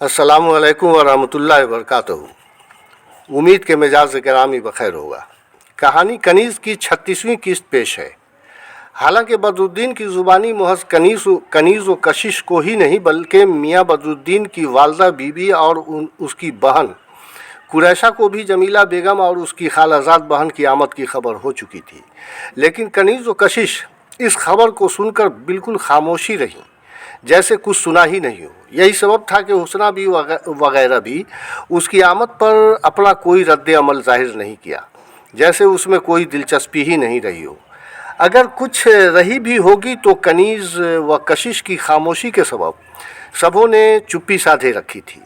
अस्सलामुअलैकुम वरहमतुल्लाहि वबरकातुहू। उम्मीद के मिजाज गिरामी बखैर होगा। कहानी कनीज़ की 36वीं किस्त पेश है। हालांकि बदरुद्दीन की ज़ुबानी महज कनीज़ व कशिश को ही नहीं बल्कि मियाँ बदरुद्दीन की वालदा बीबी और उसकी बहन कुरैशा को भी जमीला बेगम और उसकी खालाजाद बहन की आमद की खबर हो चुकी थी। लेकिन कनीज़ व कशिश इस खबर को सुनकर बिल्कुल खामोशी रहीं, जैसे कुछ सुना ही नहीं हो। यही सबब था कि हुस्ना भी वगैरह भी उसकी आमद पर अपना कोई रद्द अमल जाहिर नहीं किया, जैसे उसमें कोई दिलचस्पी ही नहीं रही हो। अगर कुछ रही भी होगी तो कनीज़ व कशिश की खामोशी के सबब सबों ने चुप्पी साधे रखी थी।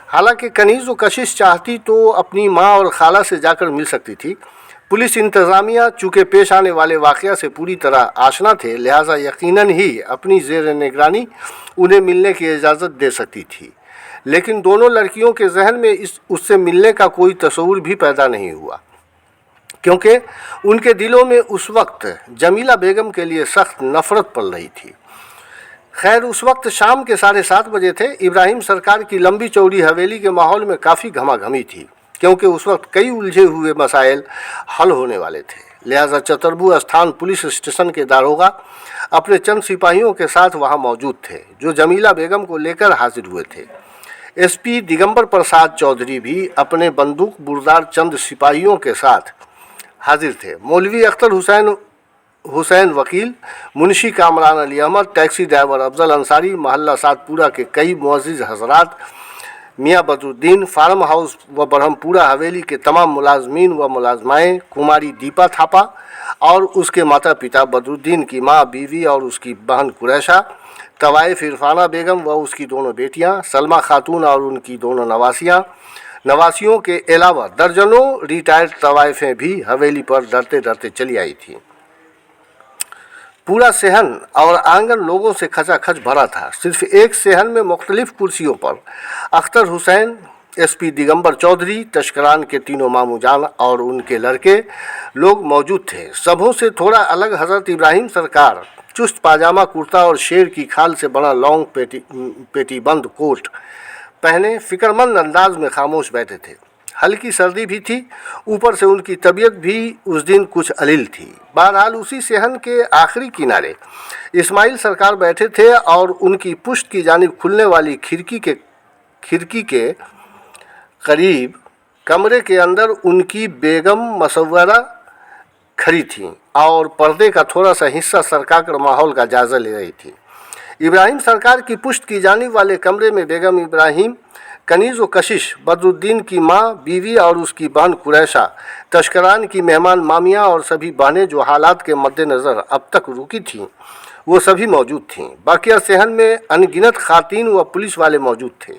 हालांकि कनीज़ व कशिश चाहती तो अपनी माँ और खाला से जाकर मिल सकती थी। पुलिस इंतज़ामिया चूँकि पेश आने वाले वाक़या से पूरी तरह आशना थे, लिहाजा यकीनन ही अपनी ज़ेर निगरानी उन्हें मिलने की इजाज़त दे सकती थी। लेकिन दोनों लड़कियों के जहन में उससे मिलने का कोई तस्वुर भी पैदा नहीं हुआ, क्योंकि उनके दिलों में उस वक्त जमीला बेगम के लिए सख्त नफ़रत पल रही थी। खैर, उस वक्त शाम के 7:30 बजे थे। इब्राहिम सरकार की लंबी चौड़ी हवेली के माहौल में काफ़ी घमाघमी थी, क्योंकि उस वक्त कई उलझे हुए मसाइल हल होने वाले थे। लिहाजा चतरबू स्थान पुलिस स्टेशन के दारोगा अपने चंद सिपाहियों के साथ वहां मौजूद थे, जो जमीला बेगम को लेकर हाजिर हुए थे। एसपी दिगंबर प्रसाद चौधरी भी अपने बंदूक बुरदार चंद सिपाहियों के साथ हाजिर थे। मौलवी अख्तर हुसैन वकील, मुंशी कामरान अली अहमद, टैक्सी ड्राइवर अफजल अंसारी, मोहल्ला सातपुरा के कई मुअज़्ज़िज़ हज़रात, मियाँ बदरुद्दीन, फार्म हाउस व बरहमपुरा हवेली के तमाम मुलाजमीन व मुलाजमाएँ, कुमारी दीपा थापा और उसके माता पिता, बदरुद्दीन की माँ, बीवी और उसकी बहन कुरैशा, तवाइफ इरफाना बेगम व उसकी दोनों बेटियाँ, सलमा खातून और उनकी दोनों नवासियों के अलावा दर्जनों रिटायर्ड तवाइफें भी हवेली पर डरते डरते चली आई थीं। पूरा सेहन और आंगन लोगों से खचाखच भरा था। सिर्फ एक सेहन में मुख्तलिफ कुर्सियों पर अख्तर हुसैन, एसपी दिगंबर चौधरी, तशकरान के तीनों मामू जान और उनके लड़के लोग मौजूद थे। सबों से थोड़ा अलग हज़रत इब्राहिम सरकार चुस्त पाजामा कुर्ता और शेर की खाल से बना लॉन्ग पेटीबंद कोट पहने फिक्रमंद अंदाज में खामोश बैठे थे। हल्की सर्दी भी थी, ऊपर से उनकी तबीयत भी उस दिन कुछ अलील थी। बहरहाल उसी सेहन के आखिरी किनारे इस्माइल सरकार बैठे थे और उनकी पुश्त की जानिब खुलने वाली खिड़की के करीब कमरे के अंदर उनकी बेगम मसव्वरा खड़ी थीं और पर्दे का थोड़ा सा हिस्सा सरकाकर माहौल का जायज़ा ले रही थी। इब्राहिम सरकार की पुश्त की जानिब वाले कमरे में बेगम इब्राहिम, कनीज़ व कशिश, बदरुद्दीन की माँ, बीवी और उसकी बहन कुरैशा, तशकरान की मेहमान मामियाँ और सभी बहनें जो हालात के मद्देनज़र अब तक रुकी थीं, वो सभी मौजूद थीं। बाकिया सेहन में अनगिनत खातीन व पुलिस वाले मौजूद थे।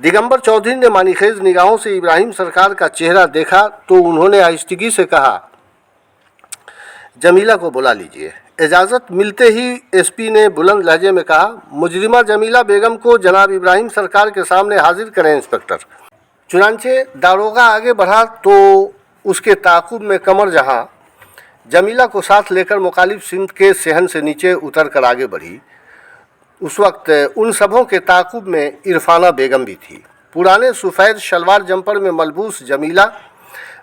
दिगंबर चौधरी ने मानीखेज निगाहों से इब्राहिम सरकार का चेहरा देखा तो उन्होंने आहिस्तगी से कहा, जमीला को बुला लीजिए। इजाज़त मिलते ही एसपी ने बुलंद लहजे में कहा, मुजरिमा जमीला बेगम को जनाब इब्राहिम सरकार के सामने हाजिर करें इंस्पेक्टर। चुनांचे दारोगा आगे बढ़ा तो उसके ताक़ुब में कमर जहां जमीला को साथ लेकर मुखालिफ सिमत के सेहन से नीचे उतर कर आगे बढ़ी। उस वक्त उन सबों के ताक़ुब में इरफाना बेगम भी थी। पुराने सफ़ेद शलवार जंपर में मलबूस जमीला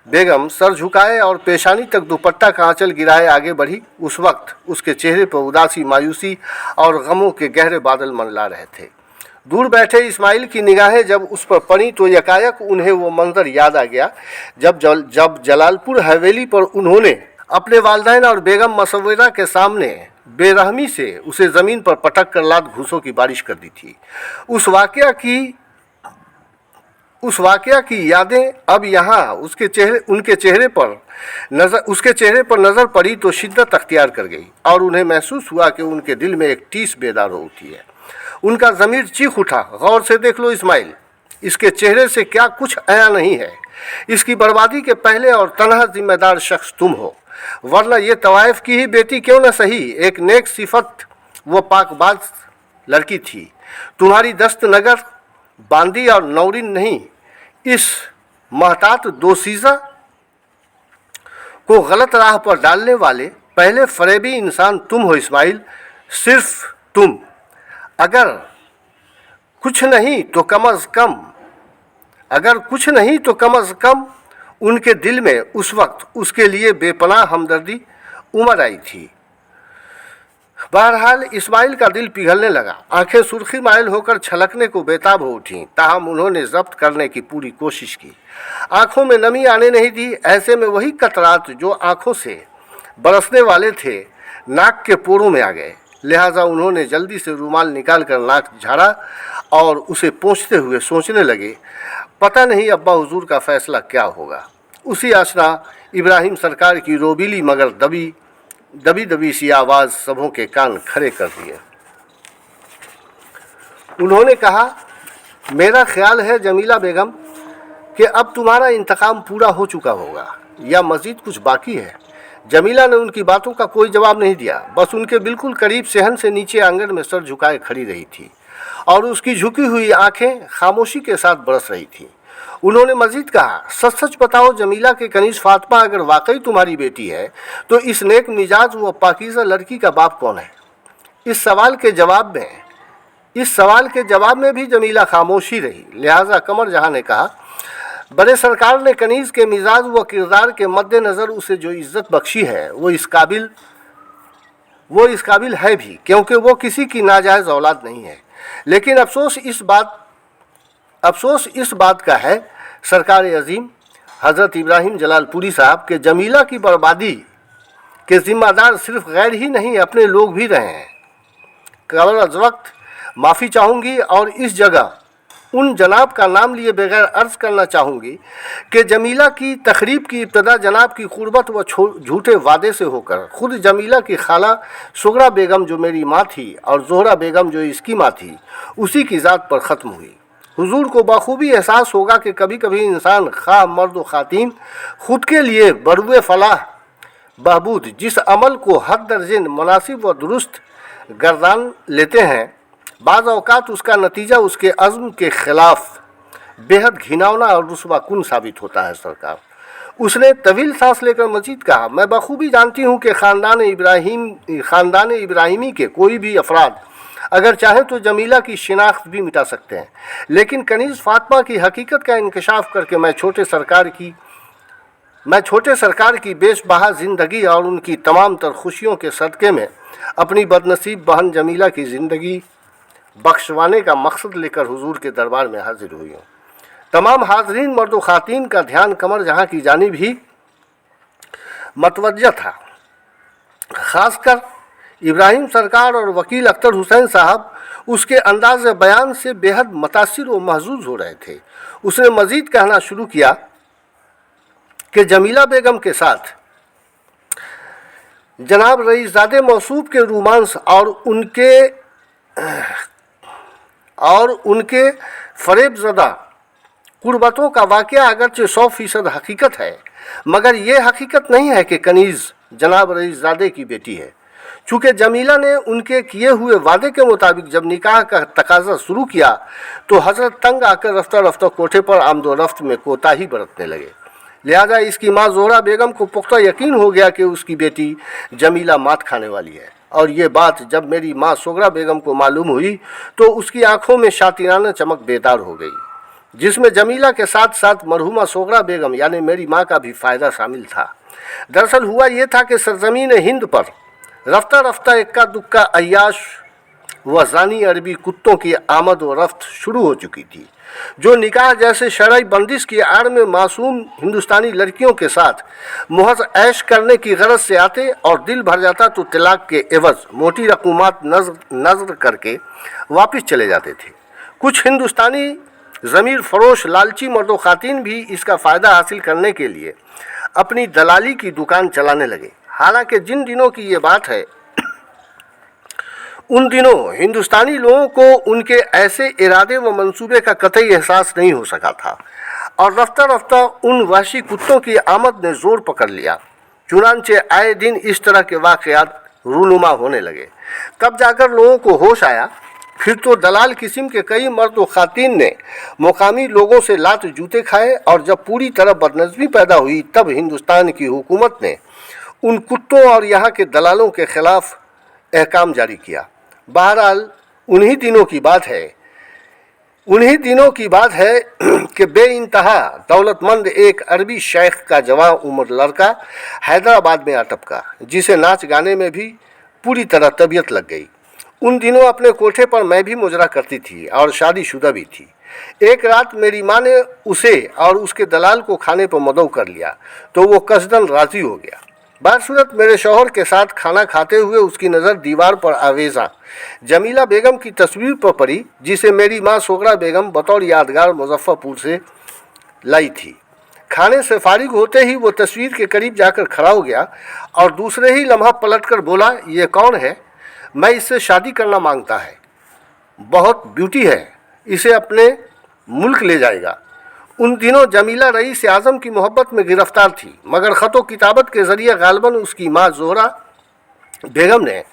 बेगम सर झुकाए और पेशानी तक दुपट्टा का आंचल गिराए आगे बढ़ी। उस वक्त उसके चेहरे पर उदासी, मायूसी और गमों के गहरे बादल मंडला रहे थे। दूर बैठे इस्माइल की निगाहें जब उस पर पड़ी तो यकायक उन्हें वो मंजर याद आ गया जब जलालपुर हवेली पर उन्होंने अपने वालिदैन और बेगम मसव्वरा के सामने बेरहमी से उसे ज़मीन पर पटक कर लात घूसों की बारिश कर दी थी। उस वाक़या की यादें अब यहाँ उसके चेहरे पर नज़र पड़ी तो शिद्दत अख्तियार कर गई और उन्हें महसूस हुआ कि उनके दिल में एक टीस बेदार होती है। उनका ज़मीर चीख उठा, गौर से देख लो इस्माइल, इसके चेहरे से क्या कुछ आया नहीं है। इसकी बर्बादी के पहले और तनहा जिम्मेदार शख्स तुम हो, वरना ये तवाइफ की ही बेटी क्यों न सही, एक नेक सिफत व पाकबाज लड़की थी। तुम्हारी दस्त नगर बांदी और नौरीन नहीं, इस महतात दोशीज़ा को गलत राह पर डालने वाले पहले फरेबी इंसान तुम हो इस्माइल, सिर्फ तुम। अगर कुछ नहीं तो कम अज़ कम, अगर कुछ नहीं तो कम अज़ कम उनके दिल में उस वक्त उसके लिए बेपनाह हमदर्दी उमड़ आई थी। बहरहाल इस्माइल का दिल पिघलने लगा, आंखें सुर्खी माइल होकर छलकने को बेताब हो उठीं। ताहम उन्होंने जब्त करने की पूरी कोशिश की, आंखों में नमी आने नहीं दी। ऐसे में वही कतरात जो आंखों से बरसने वाले थे नाक के पोरों में आ गए। लिहाजा उन्होंने जल्दी से रूमाल निकाल कर नाक झाड़ा और उसे पोंछते हुए सोचने लगे, पता नहीं अब्बा हुजूर का फैसला क्या होगा। उसी असना इब्राहिम सरकार की रोबीली मगर दबी सी आवाज़ सबों के कान खड़े कर दिए। उन्होंने कहा, मेरा ख्याल है जमीला बेगम कि अब तुम्हारा इंतकाम पूरा हो चुका होगा या मज़ीद कुछ बाकी है। जमीला ने उनकी बातों का कोई जवाब नहीं दिया, बस उनके बिल्कुल करीब सेहन से नीचे आंगन में सर झुकाए खड़ी रही थी और उसकी झुकी हुई आंखें खामोशी के साथ बरस रही थीं। उन्होंने मजीद कहा, सच सच बताओ जमीला के कनीज़ फातिमा अगर वाकई तुम्हारी बेटी है तो इस नेक मिजाज व पाकीज़ा लड़की का बाप कौन है? इस सवाल के जवाब में भी जमीला खामोशी रही। लिहाजा कमर जहां ने कहा, बड़े सरकार ने कनीज़ के मिजाज व किरदार के मद्देनज़र उसे जो इज़्ज़त बख्शी है वो इस काबिल है भी, क्योंकि वो किसी की नाजायज़ औलाद नहीं है। लेकिन अफसोस इस बात का है सरकार अजीम हज़रत इब्राहिम जलालपुरी साहब के जमीला की बर्बादी के ज़िम्मेदार सिर्फ गैर ही नहीं अपने लोग भी रहे हैं। कबल वक्त माफ़ी चाहूँगी और इस जगह उन जनाब का नाम लिए बगैर अर्ज़ करना चाहूँगी कि जमीला की तखरीब की इब्तदा जनाब की क़ुर्बत व झूठे वादे से होकर ख़ुद जमीला की खाला सुगरा बेगम जो मेरी माँ थी और ज़ोहरा बेगम जो इसकी माँ थी उसी की ज़ात पर ख़त्म हुई। हुजूर को बखूबी एहसास होगा कि कभी कभी इंसान खा मर्द व ख़ातीन ख़ुद के लिए बरुए फलाह बहबूद जिस अमल को हद दर्जन मुनासिब व दुरुस्त गर्दान लेते हैं, बाज़ औक़ात उसका नतीजा उसके अज़्म के ख़िलाफ़ बेहद घिनौना और रुस्वाकुन साबित होता है। सरकार उसने तवील सांस लेकर मजीद कहा, मैं बखूबी जानती हूँ कि ख़ानदान इब्राहिमी के कोई भी अफराद अगर चाहें तो जमीला की शिनाख्त भी मिटा सकते हैं, लेकिन कनीज़ फातिमा की हकीकत का इंकशाफ करके मैं छोटे सरकार की बेशबहा ज़िंदगी और उनकी तमाम तर खुशियों के सदक़े में अपनी बदनसीब बहन जमीला की ज़िंदगी बख्शवाने का मकसद लेकर हुजूर के दरबार में हाजिर हुई हूँ। तमाम हाज़रीन मर्द व ख़ातीन का ध्यान कमर जहाँ की जानिब ही मतवज्जा था। ख़ासकर इब्राहिम सरकार और वकील अख्तर हुसैन साहब उसके अंदाज़ बयान से बेहद मुतासिर व महजूज हो रहे थे। उसने मज़ीद कहना शुरू किया कि जमीला बेगम के साथ जनाब रईसज़ादे मौसूफ के रोमांस और उनके फरेबज़दा कुर्बतों का वाक़या अगरचे 100% हकीकत है, मगर ये हकीकत नहीं है कि कनीज़ जनाब रईसज़ादे की बेटी है। चूँकि जमीला ने उनके किए हुए वादे के मुताबिक जब निकाह का तकाजा शुरू किया तो हज़रत तंग आकर रफ्ता रफ्ता कोठे पर आमदो रफ्त में कोताही बरतने लगे। लिहाजा इसकी माँ ज़ोहरा बेगम को पुख्ता यकीन हो गया कि उसकी बेटी जमीला मात खाने वाली है, और ये बात जब मेरी माँ सुगरा बेगम को मालूम हुई तो उसकी आंखों में शातिराना चमक बेदार हो गई, जिसमें जमीला के साथ साथ मरहुमा सुगरा बेगम यानी मेरी माँ का भी फ़ायदा शामिल था। दरअसल हुआ ये था कि सरज़मीन हिंद पर रफ्ता रफ्ता इक्का दुक्का अय्याश व ज़ानी अरबी कुत्तों की आमद व रफ्त शुरू हो चुकी थी, जो निकाह जैसे शरई बंदिश की आड़ में मासूम हिंदुस्तानी लड़कियों के साथ मुहज़ ऐश करने की गरज से आते और दिल भर जाता तो तलाक के एवज़ मोटी रकूमात नज़र करके वापस चले जाते थे। कुछ हिंदुस्तानी ज़मीर फरोश लालची मर्द व ख़ातीन भी इसका फ़ायदा हासिल करने के लिए अपनी दलाली की दुकान चलाने लगे। हालांकि जिन दिनों की ये बात है उन दिनों हिंदुस्तानी लोगों को उनके ऐसे इरादे व मंसूबे का कतई एहसास नहीं हो सका था, और रफ्ता रफ्ता उन वहशी कुत्तों की आमद ने ज़ोर पकड़ लिया। चुनांचे आए दिन इस तरह के वाक़यात रूनुमा होने लगे। तब जाकर लोगों को होश आया। फिर तो दलाल किस्म के कई मर्द व ख़ातीन ने मुकामी लोगों से लात जूते खाए, और जब पूरी तरह बदनज़मी पैदा हुई तब हिंदुस्तान की हुकूमत ने उन कुत्तों और यहाँ के दलालों के ख़िलाफ़ अहकाम जारी किया। बहरहाल उन्हीं दिनों की बात है उन्हीं दिनों की बात है कि बेइंतहा दौलतमंद एक अरबी शेख का जवान उम्र लड़का हैदराबाद में आ टपका, जिसे नाच गाने में भी पूरी तरह तबीयत लग गई। उन दिनों अपने कोठे पर मैं भी मुजरा करती थी और शादीशुदा भी थी। एक रात मेरी माँ ने उसे और उसके दलाल को खाने पर मदऊ कर लिया तो वो कसदन राजी हो गया। बासूरत मेरे शौहर के साथ खाना खाते हुए उसकी नज़र दीवार पर आवेज़ा जमीला बेगम की तस्वीर पर पड़ी, जिसे मेरी माँ सोगरा बेगम बतौर यादगार मुजफ्फरपुर से लाई थी। खाने से फारिग होते ही वो तस्वीर के करीब जाकर खड़ा हो गया और दूसरे ही लम्हा पलटकर बोला, ये कौन है? मैं इससे शादी करना मांगता है, बहुत ब्यूटी है, इसे अपने मुल्क ले जाएगा। उन दिनों जमीला रईस आज़म की मोहब्बत में गिरफ्तार थी, मगर ख़तो किताबत के ज़रिए गालबन उसकी माँ ज़ोहरा बेगम ने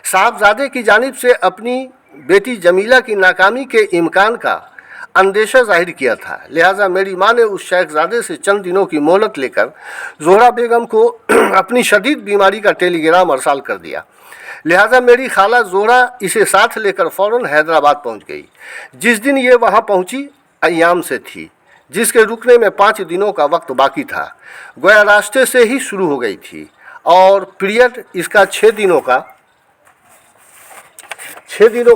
साहबजादे की जानिब से अपनी बेटी जमीला की नाकामी के इम्कान का अंदेशा जाहिर किया था। लिहाजा मेरी माँ ने उस शेखजादे से चंद दिनों की मोहलत लेकर ज़ोहरा बेगम को अपनी शदीद बीमारी का टेलीग्राम अरसाल कर दिया। लिहाजा मेरी खाला ज़ोहरा इसे साथ लेकर फ़ौरन हैदराबाद पहुंच गई। जिस दिन ये वहां पहुंची अय्याम से थी, जिसके रुकने में 5 दिनों का वक्त बाकी था। गोया रास्ते से ही शुरू हो गई थी और पीरियड इसका 6 दिनों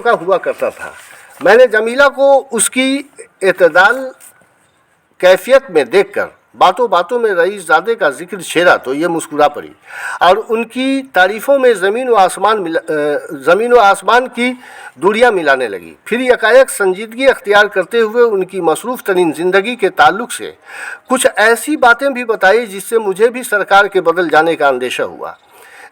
का हुआ करता था। मैंने जमीला को उसकी एतदाल कैफियत में देखकर बातों बातों में रईसजादे का जिक्र छेड़ा तो ये मुस्कुरा पड़ी और उनकी तारीफ़ों में ज़मीन व आसमान की दूरियां मिलाने लगी। फिर यकायक संजीदगी अख्तियार करते हुए उनकी मसरूफ़ तरीन ज़िंदगी के ताल्लुक़ से कुछ ऐसी बातें भी बताई जिससे मुझे भी सरकार के बदल जाने का अंदेशा हुआ।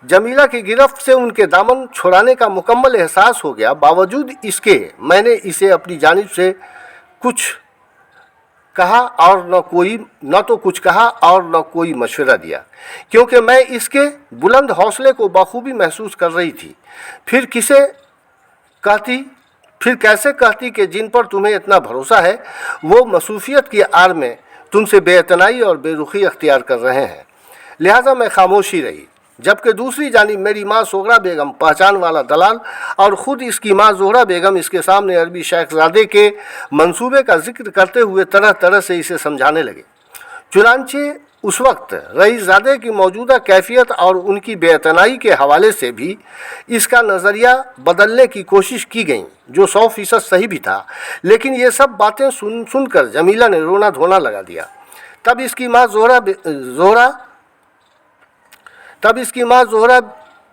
जमीला की गिरफ्त से उनके दामन छुड़ाने का मुकम्मल एहसास हो गया। बावजूद इसके मैंने इसे अपनी जानिब से कुछ कहा और न तो कुछ कहा और न कोई मशवरा दिया, क्योंकि मैं इसके बुलंद हौसले को बखूबी महसूस कर रही थी। फिर कैसे कहती कि जिन पर तुम्हें इतना भरोसा है वो मसूफियत की आड़ में तुमसे बेअतनाई और बेरुखी अख्तियार कर रहे हैं। लिहाजा मैं खामोशी रही, जबकि दूसरी जानिब मेरी माँ सोगरा बेगम, पहचान वाला दलाल, और ख़ुद इसकी माँ ज़ोहरा बेगम इसके सामने अरबी शेखजादे के मंसूबे का जिक्र करते हुए तरह तरह से इसे समझाने लगे। चुनांचे उस वक्त रईसजादे की मौजूदा कैफियत और उनकी बेअतनाई के हवाले से भी इसका नज़रिया बदलने की कोशिश की गई, जो 100% सही भी था। लेकिन ये सब बातें सुनकर जमीला ने रोना धोना लगा दिया। तब इसकी माँ ज़ोहरा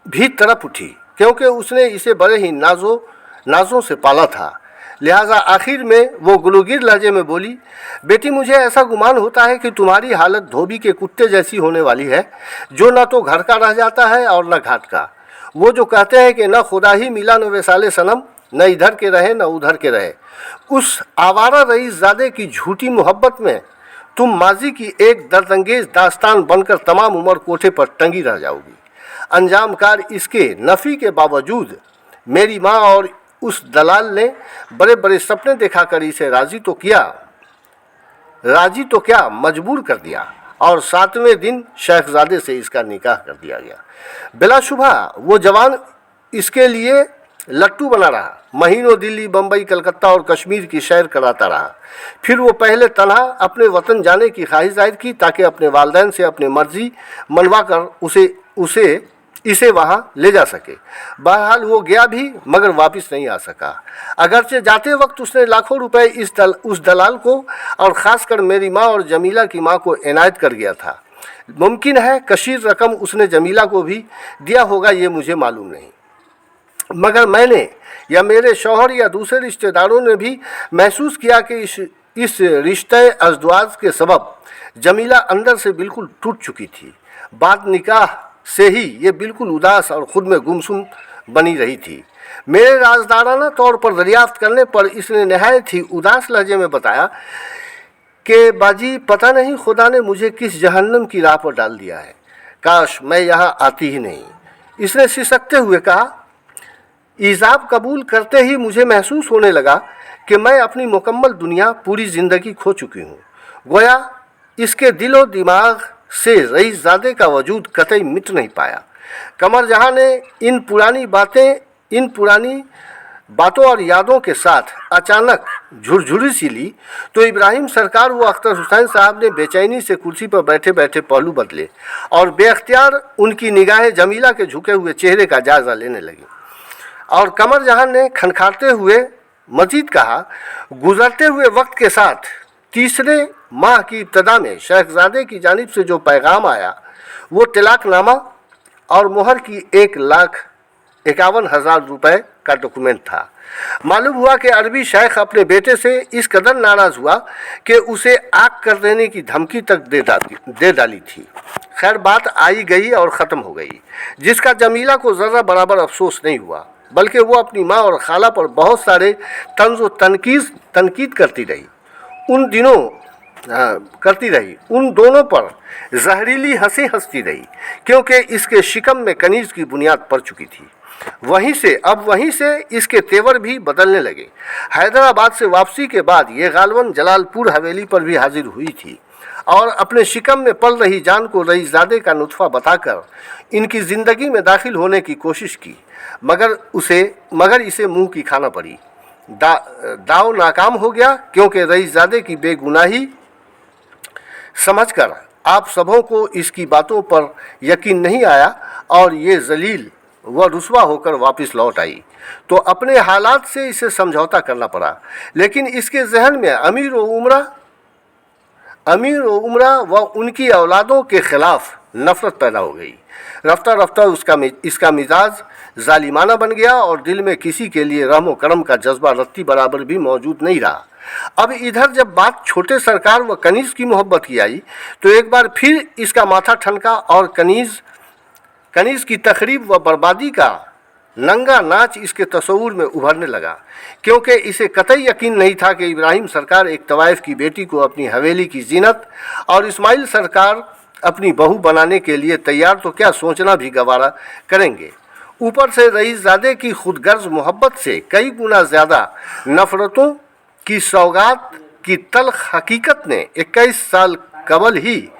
भी तड़प उठी, क्योंकि उसने इसे बड़े ही नाज़ों से पाला था। लिहाजा आखिर में वो गुलूगीर लहजे में बोली, बेटी मुझे ऐसा गुमान होता है कि तुम्हारी हालत धोबी के कुत्ते जैसी होने वाली है, जो न तो घर का रह जाता है और न घाट का। वो जो कहते हैं कि न खुदा ही मिला न वैसाले सनम, न इधर के रहे न उधर के रहे। उस आवारा रईसजादे की झूठी मोहब्बत में तुम माजी की एक दर्दंगेज दास्तान बनकर तमाम उम्र कोठे पर टंगी रह जाओगी। अंजामकार इसके नफ़ी के बावजूद मेरी माँ और उस दलाल ने बड़े बड़े सपने दिखाकर इसे राजी तो क्या मजबूर कर दिया और 7वें दिन शेखजादे से इसका निकाह कर दिया गया। बिलाशुबा वो जवान इसके लिए लट्टू बना रहा, महीनों दिल्ली, बम्बई, कलकत्ता और कश्मीर की सैर कराता रहा। फिर वो पहले तनहा अपने वतन जाने की ख्वाहिश जाहिर की ताकि अपने वालिदैन से अपनी मर्जी मनवा कर इसे वहाँ ले जा सके। बहरहाल वो गया भी, मगर वापस नहीं आ सका। अगरचे जाते वक्त उसने लाखों रुपए उस दलाल को और ख़ासकर मेरी माँ और जमीला की माँ को इनायत कर गया था। मुमकिन है कशीर रकम उसने जमीला को भी दिया होगा, ये मुझे मालूम नहीं, मगर मैंने या मेरे शौहर या दूसरे रिश्तेदारों ने भी महसूस किया कि इस रिश्ते अज़दवाज के सबब जमीला अंदर से बिल्कुल टूट चुकी थी। बाद निकाह से ही ये बिल्कुल उदास और ख़ुद में गुमसुम बनी रही थी। मेरे राजदाराना तौर पर दरियाफ्त करने पर इसने नहायत ही उदास लहजे में बताया कि बाजी पता नहीं खुदा ने मुझे किस जहन्नम की राह पर डाल दिया है, काश मैं यहाँ आती ही नहीं। इसने सिसकते हुए कहा, ईजाब कबूल करते ही मुझे महसूस होने लगा कि मैं अपनी मुकम्मल दुनिया, पूरी ज़िंदगी खो चुकी हूँ। गोया इसके दिलो दिमाग से रईसजादे का वजूद कतई मिट नहीं पाया। कमर जहाँ ने इन पुरानी बातों और यादों के साथ अचानक झुरझुरी सी ली तो इब्राहिम सरकार व अख्तर हुसैन साहब ने बेचैनी से कुर्सी पर बैठे बैठे पहलू बदले और बेख्तियार उनकी निगाहें जमीला के झुके हुए चेहरे का जायजा लेने लगी। और कमर जहां ने खनखाते हुए मजीद कहा, गुजरते हुए वक्त के साथ तीसरे माह की इब्तदा में शहजादे की जानिब से जो पैगाम आया वो तलाकनामा और मोहर की 1,51,000 रुपये का डॉक्यूमेंट था। मालूम हुआ कि अरबी शेख अपने बेटे से इस कदर नाराज़ हुआ कि उसे आग कर देने की धमकी तक दे डाली थी। खैर बात आई गई और ख़त्म हो गई, जिसका जमीला को ज़रा बराबर अफसोस नहीं हुआ, बल्कि वो अपनी माँ और खाला पर बहुत सारे तंज़ व तनकीद करती रही। उन दोनों पर जहरीली हंसी हंसती रही, क्योंकि इसके शिकम में कनीज़ की बुनियाद पड़ चुकी थी। वहीं से इसके तेवर भी बदलने लगे। हैदराबाद से वापसी के बाद ये गालवन जलालपुर हवेली पर भी हाजिर हुई थी और अपने शिकम में पल रही जान को रईसजादे का नुत्फ़ा बताकर इनकी ज़िंदगी में दाखिल होने की कोशिश की, मगर इसे मुंह की खाना पड़ी। दाव नाकाम हो गया, क्योंकि रईसजादे की बेगुनाही समझकर आप सबों को इसकी बातों पर यकीन नहीं आया और ये जलील व रुस्वा होकर वापस लौट आई। तो अपने हालात से इसे समझौता करना पड़ा, लेकिन इसके जहन में अमीर व उमरा व उनकी औलादों के खिलाफ नफरत पैदा हो गई। रफ्ता रफ्ता इसका मिजाज जालिमाना बन गया और दिल में किसी के लिए रहम व करम का जज्बा रत्ती बराबर भी मौजूद नहीं रहा। अब इधर जब बात छोटे सरकार व कनीज़ की मोहब्बत की आई तो एक बार फिर इसका माथा ठनका और कनीज़ की तखरीब व बर्बादी का नंगा नाच इसके तस्वुर में उभरने लगा, क्योंकि इसे कतई यकीन नहीं था कि इब्राहिम सरकार एक तवाइफ की बेटी को अपनी हवेली की जीनत और इस्माइल सरकार अपनी बहू बनाने के लिए तैयार तो क्या सोचना भी गवारा करेंगे। ऊपर से रईसजादे की खुदगर्ज मोहब्बत से कई गुना ज़्यादा नफ़रतों की सौगात की तल्ख हकीकत ने 21 साल कबल ही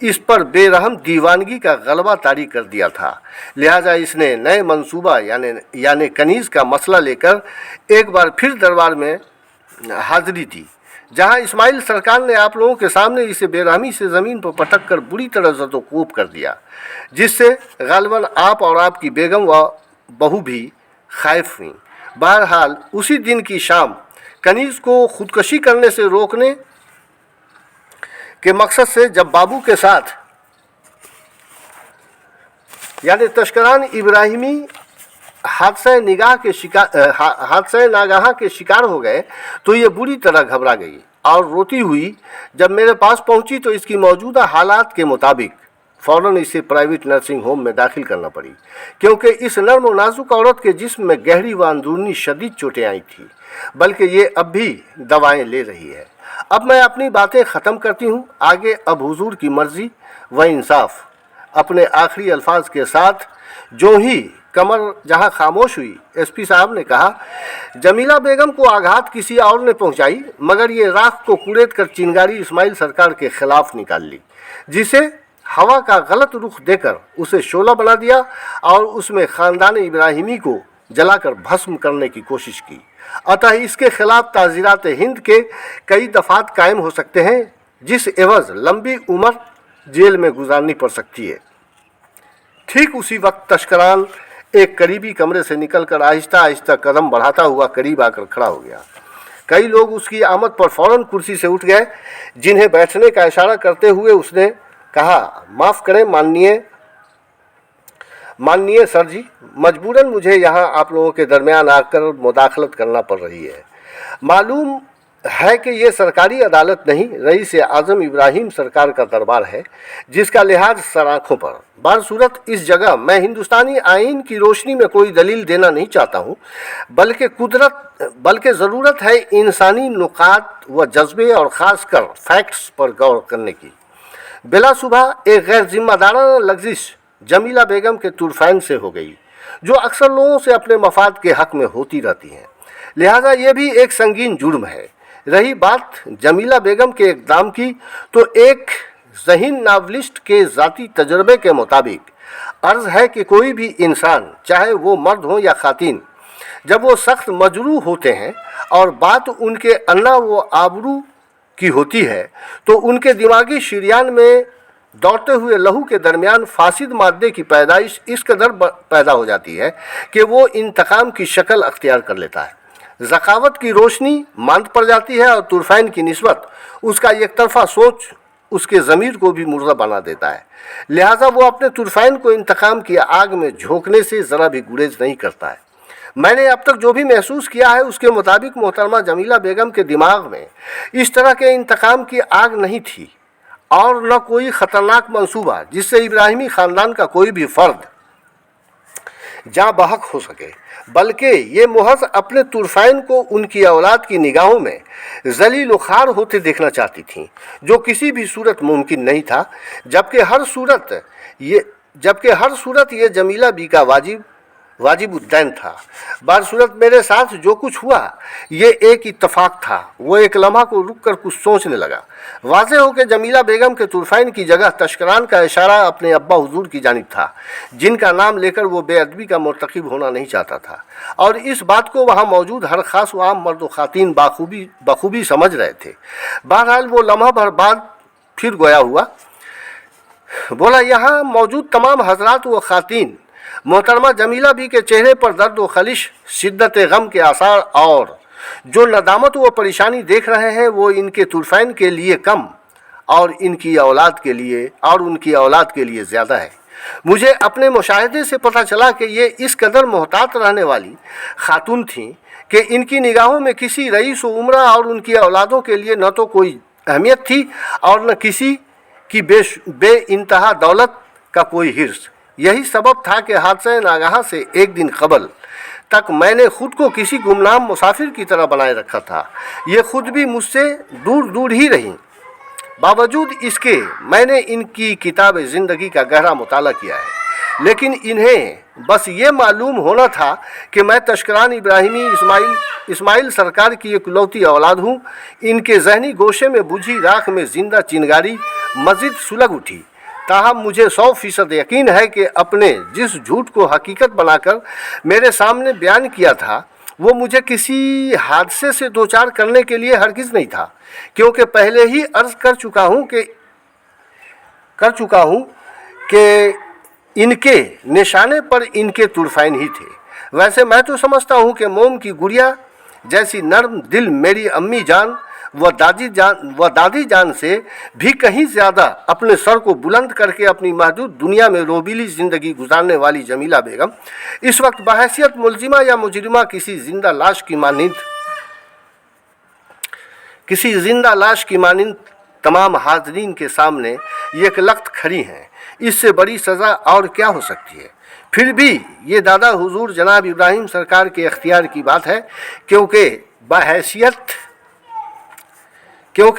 इस पर बेरहम दीवानगी का गलबा तारी कर दिया था। लिहाजा इसने नए मंसूबा यानी कनीज़ का मसला लेकर एक बार फिर दरबार में हाज़िरी दी, जहां इस्माइल सरकार ने आप लोगों के सामने इसे बेरहमी से ज़मीन पर पटक कर बुरी तरह ज़दोकोब कर दिया, जिससे गालिबन आप और आपकी बेगम व बहू भी खाइफ हुई। बहरहाल उसी दिन की शाम कनीज़ को खुदकशी करने से रोकने के मकसद से जब बाबू के साथ यानी तस्करान इब्राहिमी हादसा नागाह के शिकार हो गए तो ये बुरी तरह घबरा गई और रोती हुई जब मेरे पास पहुंची तो इसकी मौजूदा हालात के मुताबिक फ़ौरन इसे प्राइवेट नर्सिंग होम में दाखिल करना पड़ी, क्योंकि इस नर्म व नाजुक औरत के जिस्म में गहरी व अंदरूनी शदीद चोटें आई थी, बल्कि ये अब भी दवाएं ले रही है। अब मैं अपनी बातें ख़त्म करती हूँ। आगे अब हुजूर की मर्ज़ी व इंसाफ। अपने आखिरी अल्फाज के साथ जो ही कमर जहाँ खामोश हुई, एसपी साहब ने कहा, जमीला बेगम को आघात किसी और ने पहुँचाई, मगर ये राख को कुरेद कर चिंगारी इस्माइल सरकार के ख़िलाफ़ निकाल ली, जिसे हवा का गलत रुख देकर उसे शोला बना दिया और उसमें ख़ानदान इब्राहिमी को जलाकर भस्म करने की कोशिश की। अतः इसके खिलाफ ताज़ीरात हिंद के कई दफ़ात कायम हो सकते हैं, जिस एवज़ लंबी उम्र जेल में गुजारनी पड़ सकती है। ठीक उसी वक्त तस्करान एक करीबी कमरे से निकलकर आहिस्ता आहिस्ता कदम बढ़ाता हुआ करीब आकर खड़ा हो गया। कई लोग उसकी आमद पर फ़ौरन कुर्सी से उठ गए, जिन्हें बैठने का इशारा करते हुए उसने कहा, माफ़ करें माननीय सर जी, मजबूरन मुझे यहाँ आप लोगों के दरमियान आकर मुदाखलत करना पड़ रही है। मालूम है कि ये सरकारी अदालत नहीं, रईस आज़म इब्राहिम सरकार का दरबार है, जिसका लिहाज सराखों पर। बारसूरत इस जगह मैं हिंदुस्तानी आइन की रोशनी में कोई दलील देना नहीं चाहता हूँ, बल्कि ज़रूरत है इंसानी नुकात व जज्बे और ख़ासकर फैक्ट्स पर गौर करने की। बिलाशुबह एक गैर जिम्मेदाराना लफ्ज़िश जमीला बेगम के तुरफैन से हो गई, जो अक्सर लोगों से अपने मफाद के हक़ में होती रहती हैं। लिहाजा ये भी एक संगीन जुर्म है। रही बात जमीला बेगम के इक़दाम की, तो एक ज़हीन नावलिस्ट के ज़ाती तजर्बे के मुताबिक अर्ज़ है कि कोई भी इंसान, चाहे वो मर्द हो या ख़ातिन, जब वो सख्त मजरूह होते हैं और बात उनके अन्ना व आबरू की होती है तो उनके दिमागी शरियान में दौड़ते हुए लहू के दरमियान फासिद मादे की पैदाइश इस कदर पैदा हो जाती है कि वो इंतकाम की शक्ल अख्तियार कर लेता है। ज़कावत की रोशनी मांद पड़ जाती है और तुरफैन की निस्बत उसका एक तरफा सोच उसके ज़मीर को भी मुर्दा बना देता है। लिहाजा वो अपने तुरफैन को इंतकाम की आग में झोंकने से ज़रा भी गुरेज नहीं करता है। मैंने अब तक जो भी महसूस किया है उसके मुताबिक मोहतरमा जमीला बेगम के दिमाग में इस तरह के इंतकाम की आग नहीं थी और न कोई ख़तरनाक मंसूबा जिससे इब्राहिमी ख़ानदान का कोई भी फ़र्द जहाँ बहक हो सके, बल्कि ये मुहज़ अपने तुरफैन को उनकी औलाद की निगाहों में ज़लील व ख़ार होते देखना चाहती थीं, जो किसी भी सूरत मुमकिन नहीं था, जबकि हर सूरत ये जमीला बी का वाजिबुद्दैन था। बारसूरत मेरे साथ जो कुछ हुआ ये एक इत्तफाक था। वो एक लम्हा को रुक कर कुछ सोचने लगा। वाज़ेह हो कि जमीला बेगम के तुरफैन की जगह तशकरान का इशारा अपने अब्बा हुजूर की जानिब था, जिनका नाम लेकर वो बेअदबी का मुर्तकिब होना नहीं चाहता था, और इस बात को वहाँ मौजूद हर ख़ास व आम मर्द व ख़ातीन बखूबी समझ रहे थे। बहरहाल वो लम्हा भर बाद फिर गोया हुआ, बोला, यहाँ मौजूद तमाम हजरात व ख़ातीन मोहतरमा जमीला बी के चेहरे पर दर्द व खलिश, शिद्दत गम के आसार और जो नदामत व परेशानी देख रहे हैं वो इनके तुरफैन के लिए कम और उनकी औलाद के लिए ज़्यादा है। मुझे अपने मुशाहिदे से पता चला कि ये इस कदर मोहतात रहने वाली खातून थीं कि इनकी निगाहों में किसी रईस व उमरा और उनकी औलादों के लिए न तो कोई अहमियत थी और न किसी की बे इंतहा दौलत का कोई हिर्स। यही सबब था कि हादसे नागाह से एक दिन कबल तक मैंने ख़ुद को किसी गुमनाम मुसाफिर की तरह बनाए रखा था। ये ख़ुद भी मुझसे दूर दूर ही रहीं। बावजूद इसके मैंने इनकी किताब ज़िंदगी का गहरा मुताला किया है, लेकिन इन्हें बस ये मालूम होना था कि मैं तशकरान इब्राहिमी इस्माइल सरकार की इकलौती औलाद हूँ। इनके जहनी गोशे में बुझी राख में ज़िंदा चिंगारी मज़ीद सुलग उठी। ताहम मुझे 100% यकीन है कि अपने जिस झूठ को हकीकत बनाकर मेरे सामने बयान किया था वो मुझे किसी हादसे से दो चार करने के लिए हरगिज़ नहीं था, क्योंकि पहले ही अर्ज़ कर चुका हूँ कि इनके निशाने पर इनके तुरफैन ही थे। वैसे मैं तो समझता हूँ कि मोम की गुड़िया जैसी नर्म दिल मेरी अम्मी जान व दादी जान से भी कहीं ज़्यादा अपने सर को बुलंद करके अपनी महदूद दुनिया में रोबीली ज़िंदगी गुजारने वाली जमीला बेगम इस वक्त बहैसियत मुलजिमा या मुजरिमा किसी जिंदा लाश की मानिंद तमाम हाज़रीन के सामने यकलख्त खड़ी हैं। इससे बड़ी सज़ा और क्या हो सकती है। फिर भी ये दादा हुजूर जनाब इब्राहिम सरकार के इख्तियार की बात है, क्योंकि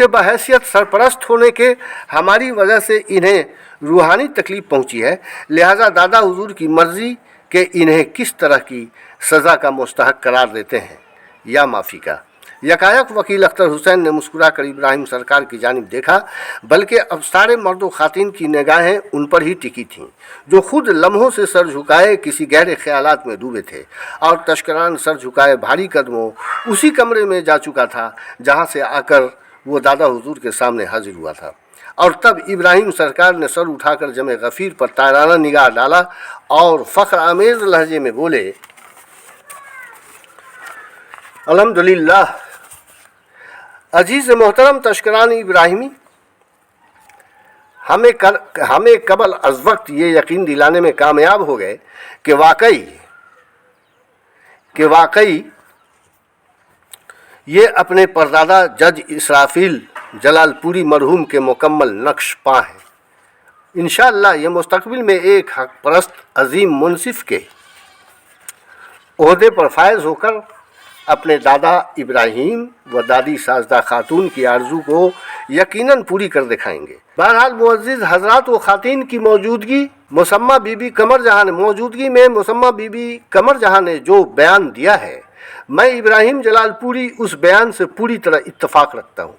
बहैसियत सरपरस्त होने के हमारी वजह से इन्हें रूहानी तकलीफ़ पहुंची है। लिहाजा दादा हुजूर की मर्ज़ी कि इन्हें किस तरह की सज़ा का मुस्तहक करार देते हैं या माफ़ी का। यकायक वकील अख्तर हुसैन ने मुस्कुरा कर इब्राहिम सरकार की जानिब देखा, बल्कि अब सारे मर्द व ख़ातीन की निगाहें उन पर ही टिकी थीं, जो खुद लम्हों से सर झुकाए किसी गहरे ख्यालात में डूबे थे, और तशकरान सर झुकाए भारी कदमों उसी कमरे में जा चुका था जहाँ से आकर वो दादा हुजूर के सामने हाजिर हुआ था। और तब इब्राहिम सरकार ने सर उठाकर जमे गफ़ीर पर ताराना निगाह डाला और फ़ख्र आमेज़ लहजे में बोले, अल्हम्दुलिल्लाह। अजीज़ मोहतरम तशकरान इब्राहिमी, हमें कबल अज़ वक्त ये यकीन दिलाने में कामयाब हो गए कि वाकई ये अपने परदादा जज इसराफिल जलालपुरी मरहूम के मुकम्मल नक्श पा हैं। इंशाअल्लाह ये मुस्तक़बिल में एक हक़ परस्त अज़ीम मुनसिफ़ के ओहदे पर फायज़ होकर अपने दादा इब्राहिम व दादी साजदा खातून की आरज़ू को यकीनन पूरी कर दिखाएंगे। बहरहाल मुअज़्ज़िज़ हज़रात व ख़ातीन की मौजूदगी में मुसम्मा बीबी कमर जहाँ ने जो बयान दिया है, मैं इब्राहिम जलालपुरी उस बयान से पूरी तरह इत्तफ़ाक़ रखता हूँ,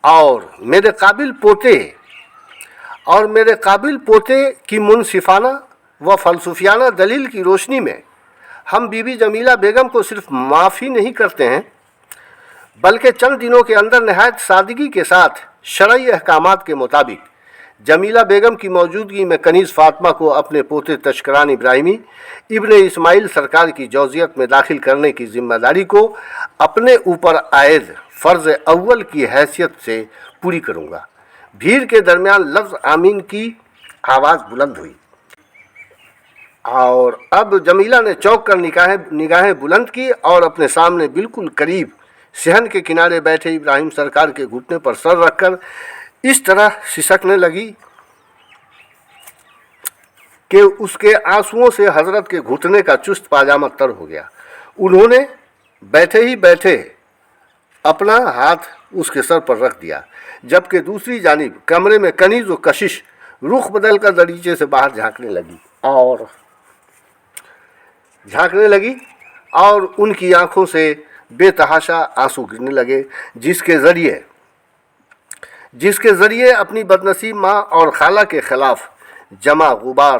और मेरे काबिल पोते की मुनसिफ़ाना व फ़लसफ़ियाना दलील की रोशनी में हम बीबी जमीला बेगम को सिर्फ माफ़ी नहीं करते हैं, बल्कि चंद दिनों के अंदर नहायत सादगी के साथ शरई अहकामात के मुताबिक जमीला बेगम की मौजूदगी में कनीज़ फातिमा को अपने पोते तशकरान इब्राहिमी इब्ने इस्माइल सरकार की जौजियत में दाखिल करने की जिम्मेदारी को अपने ऊपर आयद फ़र्ज़ अव्वल की हैसियत से पूरी करूँगा। भीड़ के दरमियान लफ्ज़ आमीन की आवाज़ बुलंद हुई और अब जमीला ने चौंक कर निगाहें बुलंद की और अपने सामने बिल्कुल करीब सहन के किनारे बैठे इब्राहिम सरकार के घुटने पर सर रखकर इस तरह सिसकने लगी कि उसके आंसुओं से हजरत के घुटने का चुस्त पाजामा तर हो गया। उन्होंने बैठे ही बैठे अपना हाथ उसके सर पर रख दिया, जबकि दूसरी जानिब कमरे में कनीज़ व कशिश रुख बदल कर दरीचे से बाहर झांकने लगी और उनकी आंखों से बेतहाशा आंसू गिरने लगे, जिसके ज़रिए अपनी बदनसीब माँ और खाला के ख़िलाफ़ जमा गुबार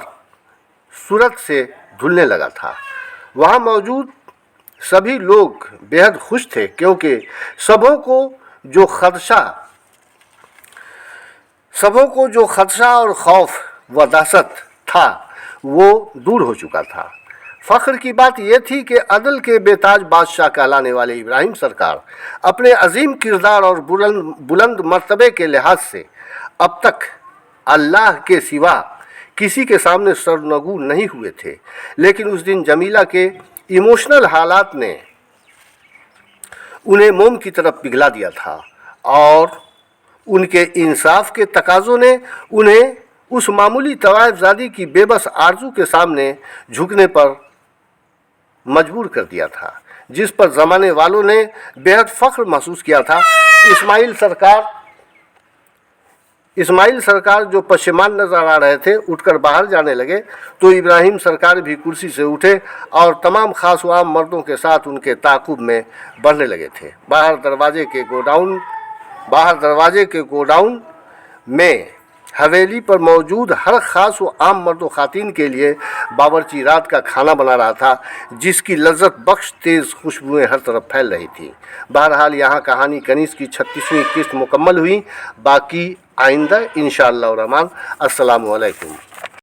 सूरत से धुलने लगा था। वहाँ मौजूद सभी लोग बेहद खुश थे, क्योंकि सबों को जो खदशा और खौफ व दहशत था वो दूर हो चुका था। फ़ख्र की बात यह थी कि अदल के बेताज बादशाह कहलाने वाले इब्राहिम सरकार अपने अजीम किरदार और बुलंद मर्तबे के लिहाज से अब तक अल्लाह के सिवा किसी के सामने सरनगू नहीं हुए थे। लेकिन उस दिन जमीला के इमोशनल हालात ने उन्हें मोम की तरफ पिघला दिया था और उनके इंसाफ के तकाज़ों ने उन्हें उस मामूली तवाइफ़ की बेबस आरज़ू के सामने झुकने पर मजबूर कर दिया था, जिस पर ज़माने वालों ने बेहद फ़ख्र महसूस किया था। इस्माइल सरकार जो पशेमान नज़र आ रहे थे उठकर बाहर जाने लगे तो इब्राहिम सरकार भी कुर्सी से उठे और तमाम खास व आम मर्दों के साथ उनके ताक़ुब में बढ़ने लगे थे। बाहर दरवाजे के गोडाउन में हवेली पर मौजूद हर ख़ास व आम मर्द व ख़ातीन के लिए बावर्ची रात का खाना बना रहा था, जिसकी लज्जत बख्श तेज़ खुशबुएँ हर तरफ फैल रही थी। बहरहाल यहाँ कहानी कनीज़ की 36वीं किस्त मुकम्मल हुई। बाकी आइंदा इंशाअल्लाह रहमान। अस्सलामु अलैकुम।